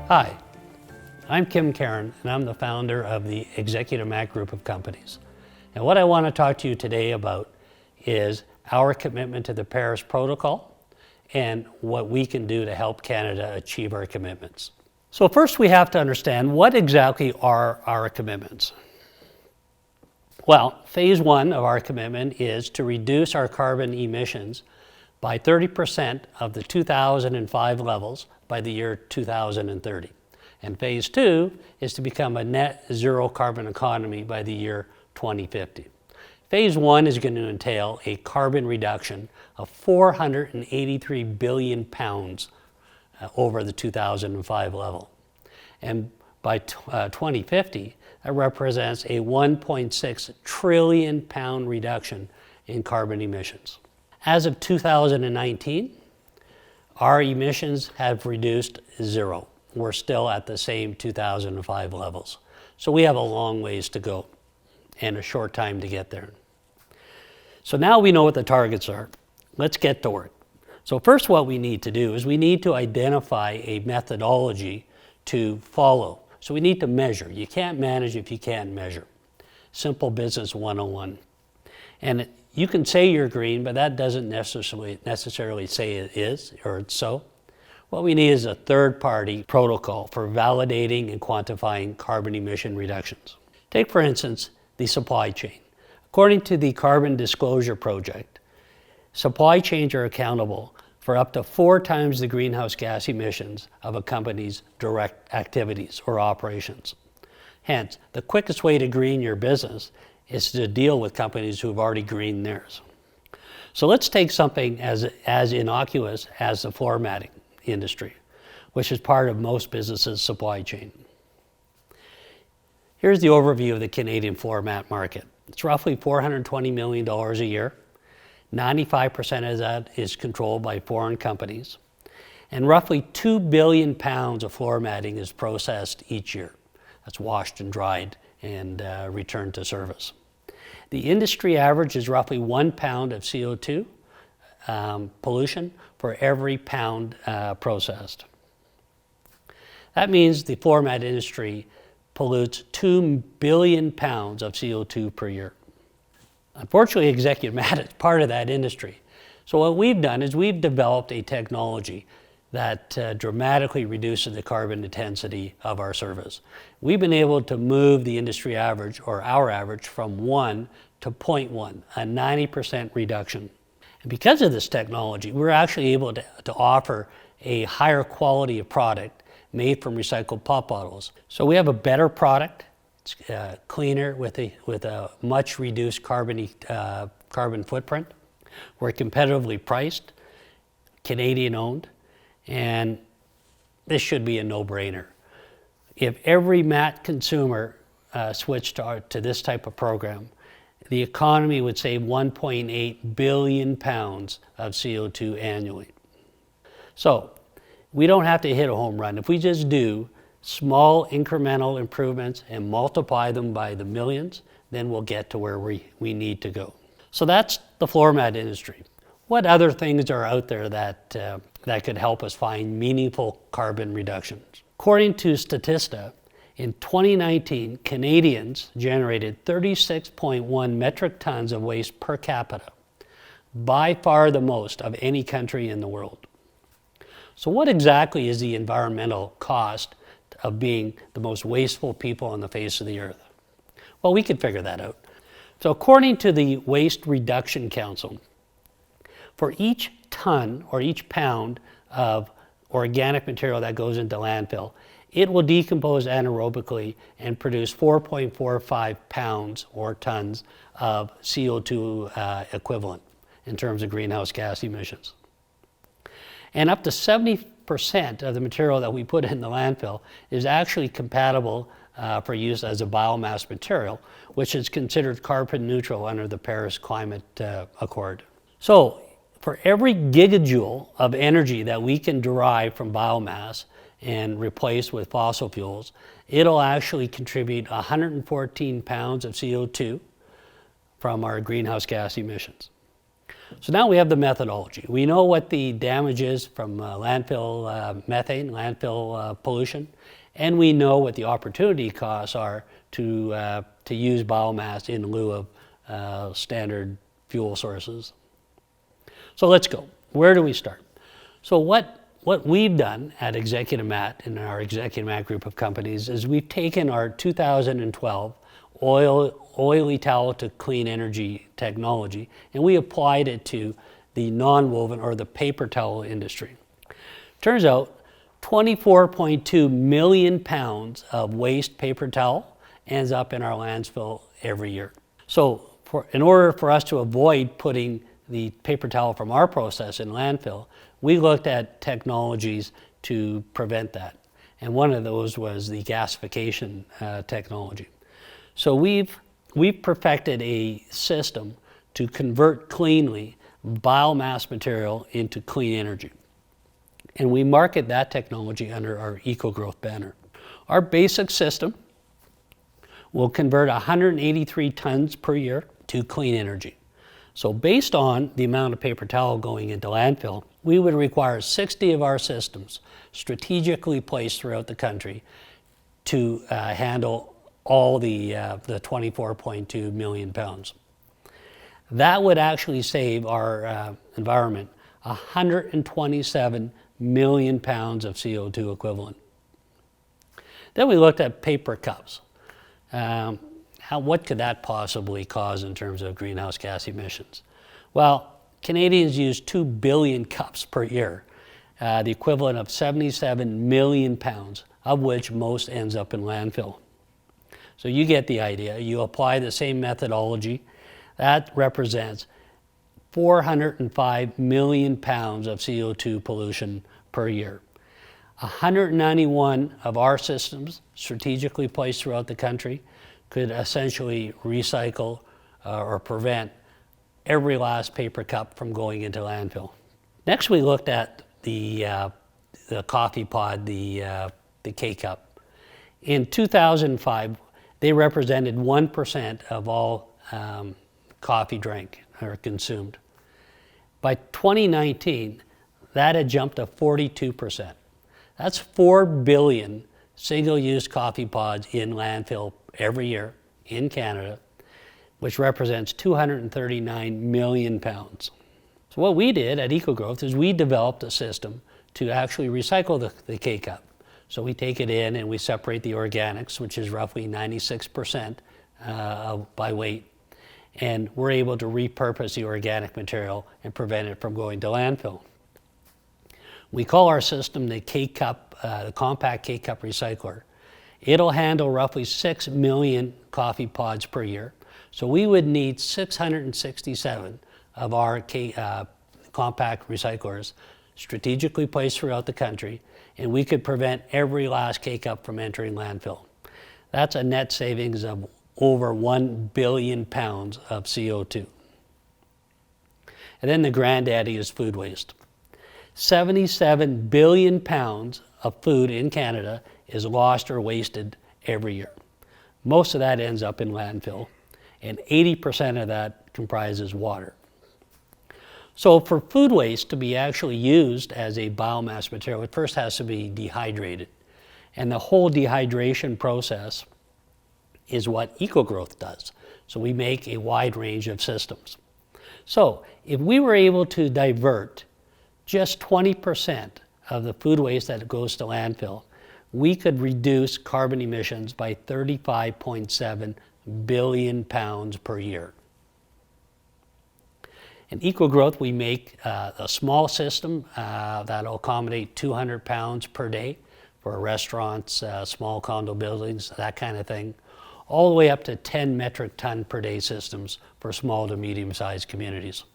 Hi, I'm Caron, and I'm the founder of the Executive Mac Group of companies. And what I want to talk to you today about is our commitment to the Paris Protocol and what we can do to help Canada achieve our commitments. So first we have to understand what exactly are our commitments. Well, phase one of our commitment is to reduce our carbon emissions by 30% of the 2005 levels by the year 2030. And phase two is to become a net zero carbon economy by the year 2050. Phase one is going to entail a carbon reduction of 483 billion pounds over the 2005 level. And by 2050, that represents a 1.6 trillion pound reduction in carbon emissions. As of 2019, our emissions have reduced zero. We're still at the same 2005 levels. So we have a long ways to go and a short time to get there. So now we know what the targets are. Let's get to work. So first what we need to do is we need to identify a methodology to follow. So we need to measure. You can't manage if you can't measure. Simple business 101. And you can say you're green, but that doesn't necessarily say it is or it's so. What we need is a third-party protocol for validating and quantifying carbon emission reductions. Take, for instance, the supply chain. According to the Carbon Disclosure Project, supply chains are accountable for up to 4 times the greenhouse gas emissions of a company's direct activities or operations. Hence, the quickest way to green your business is to deal with companies who've already greened theirs. So let's take something as innocuous as the floor matting industry, which is part of most businesses' supply chain. Here's the overview of the Canadian floor mat market. It's roughly $420 million a year. 95% of that is controlled by foreign companies. And roughly 2 billion pounds of floor matting is processed each year. That's washed and dried and returned to service. The industry average is roughly 1 pound of CO2 pollution for every pound processed. That means the floor mat industry pollutes 2 billion pounds of CO2 per year. Unfortunately, Executive Mat is part of that industry. So what we've done is we've developed a technology that dramatically reduces the carbon intensity of our service. We've been able to move the industry average, or our average, from 1 to 0.1, a 90% reduction. And because of this technology, we're actually able to offer a higher quality of product made from recycled pop bottles. So we have a better product. It's cleaner with a much reduced carbon footprint. We're competitively priced, Canadian owned, and this should be a no-brainer. If every mat consumer switched to this type of program, the economy would save 1.8 billion pounds of CO2 annually. So we don't have to hit a home run. If we just do small incremental improvements and multiply them by the millions, then we'll get to where we need to go. So that's the floor mat industry. What other things are out there that could help us find meaningful carbon reductions? According to Statista, in 2019, Canadians generated 36.1 metric tons of waste per capita, by far the most of any country in the world. So what exactly is the environmental cost of being the most wasteful people on the face of the earth? Well, we could figure that out. So according to the Waste Reduction Council, for each ton or each pound of organic material that goes into landfill, it will decompose anaerobically and produce 4.45 pounds or tons of CO2 equivalent in terms of greenhouse gas emissions. And up to 70% of the material that we put in the landfill is actually compatible for use as a biomass material, which is considered carbon neutral under the Paris Climate Accord. So for every gigajoule of energy that we can derive from biomass and replace with fossil fuels, it'll actually contribute 114 pounds of CO2 from our greenhouse gas emissions. So now we have the methodology. We know what the damage is from landfill methane, landfill pollution, and we know what the opportunity costs are to use biomass in lieu of standard fuel sources. So let's go. Where do we start? So what we've done at Executive Mat in our Executive Mat group of companies is we've taken our 2012 oily towel to clean energy technology, and we applied it to the non-woven or the paper towel industry. Turns out 24.2 million pounds of waste paper towel ends up in our landfill every year. So in order for us to avoid putting the paper towel from our process in landfill, we looked at technologies to prevent that. And one of those was the gasification technology. So we've perfected a system to convert cleanly biomass material into clean energy. And we market that technology under our EcoGrowth banner. Our basic system will convert 183 tons per year to clean energy. So based on the amount of paper towel going into landfill, we would require 60 of our systems strategically placed throughout the country to handle all the 24.2 million pounds. That would actually save our environment 127 million pounds of CO2 equivalent. Then we looked at paper cups. What could that possibly cause in terms of greenhouse gas emissions? Well, Canadians use 2 billion cups per year, the equivalent of 77 million pounds, of which most ends up in landfill. So you get the idea. You apply the same methodology. That represents 405 million pounds of CO2 pollution per year. 191 of our systems, strategically placed throughout the country, could essentially recycle or prevent every last paper cup from going into landfill. Next, we looked at the coffee pod, the K-cup. In 2005, they represented 1% of all coffee drank or consumed. By 2019, that had jumped to 42%. That's 4 billion single-use coffee pods in landfill every year in Canada, which represents 239 million pounds. So what we did at EcoGrowth is we developed a system to actually recycle the K-cup. So we take it in and we separate the organics, which is roughly 96% by weight, and we're able to repurpose the organic material and prevent it from going to landfill. We call our system the K-cup, the compact K-cup recycler. It'll handle roughly 6 million coffee pods per year. So we would need 667 of our compact recyclers strategically placed throughout the country, and we could prevent every last K-cup from entering landfill. That's a net savings of over 1 billion pounds of CO2. And then the granddaddy is food waste. 77 billion pounds of food in Canada is lost or wasted every year. Most of that ends up in landfill, and 80% of that comprises water. So for food waste to be actually used as a biomass material, it first has to be dehydrated. And the whole dehydration process is what EcoGrowth does. So we make a wide range of systems. So if we were able to divert just 20% of the food waste that goes to landfill, we could reduce carbon emissions by 35.7 billion pounds per year. In EcoGrowth, we make a small system that'll accommodate 200 pounds per day for restaurants, small condo buildings, that kind of thing, all the way up to 10 metric ton per day systems for small to medium-sized communities.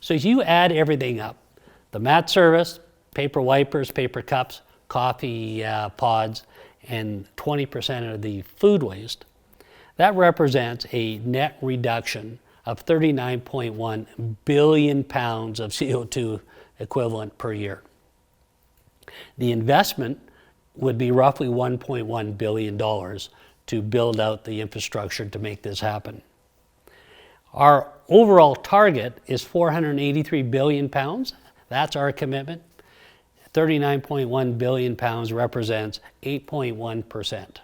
So if you add everything up, the mat service, paper wipers, paper cups, coffee pods, and 20% of the food waste, that represents a net reduction of 39.1 billion pounds of CO2 equivalent per year. The investment would be roughly $1.1 billion to build out the infrastructure to make this happen. Our overall target is 483 billion pounds. That's our commitment. 39.1 billion pounds represents 8.1%.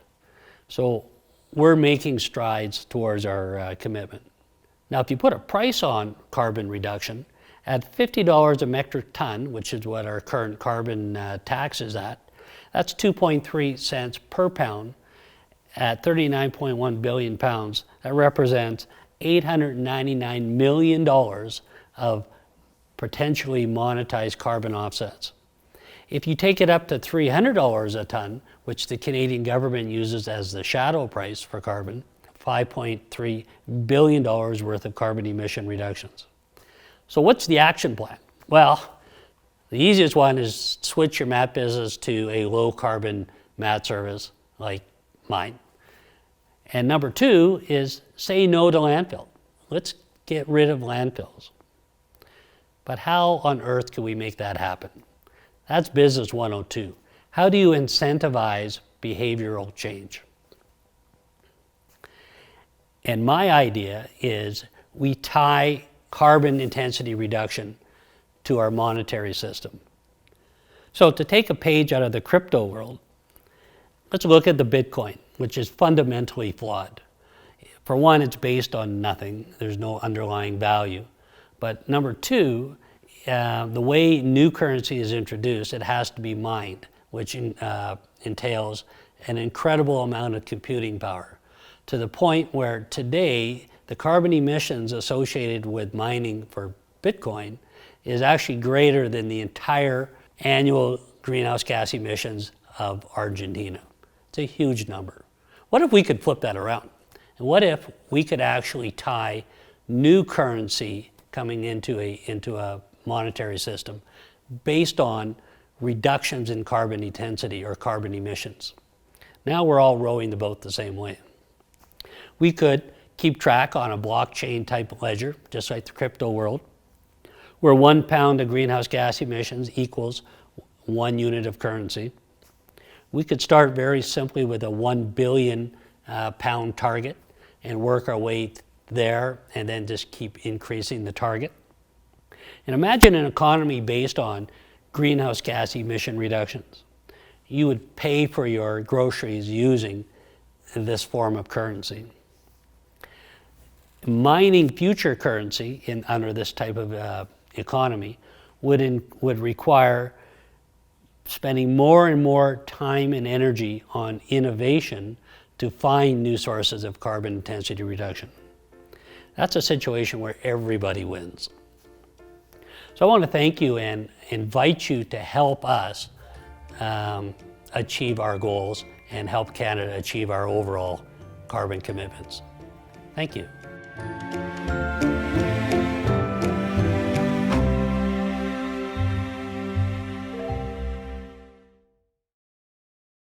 So we're making strides towards our commitment. Now, if you put a price on carbon reduction, at $50 a metric ton, which is what our current carbon tax is at, that's 2.3 cents per pound. At 39.1 billion pounds, that represents $899 million of potentially monetized carbon offsets. If you take it up to $300 a ton, which the Canadian government uses as the shadow price for carbon, $5.3 billion worth of carbon emission reductions. So what's the action plan? Well, the easiest one is switch your mat business to a low carbon mat service like mine. And number two is say no to landfill. Let's get rid of landfills. But how on earth can we make that happen? That's business 102. How do you incentivize behavioral change? And my idea is we tie carbon intensity reduction to our monetary system. So to take a page out of the crypto world, let's look at the Bitcoin, which is fundamentally flawed. For one, it's based on nothing. There's no underlying value. But number two, the way new currency is introduced, it has to be mined, which entails an incredible amount of computing power, to the point where today the carbon emissions associated with mining for Bitcoin is actually greater than the entire annual greenhouse gas emissions of Argentina. It's a huge number. What if we could flip that around? And what if we could actually tie new currency coming into a monetary system based on reductions in carbon intensity or carbon emissions? Now we're all rowing the boat the same way. We could keep track on a blockchain type ledger, just like the crypto world, where 1 pound of greenhouse gas emissions equals 1 unit of currency. We could start very simply with a 1 billion pound target and work our way there and then just keep increasing the target. And imagine an economy based on greenhouse gas emission reductions. You would pay for your groceries using this form of currency. Mining future currency under this type of economy would require spending more and more time and energy on innovation to find new sources of carbon intensity reduction. That's a situation where everybody wins. So I want to thank you and invite you to help us achieve our goals and help Canada achieve our overall carbon commitments. Thank you.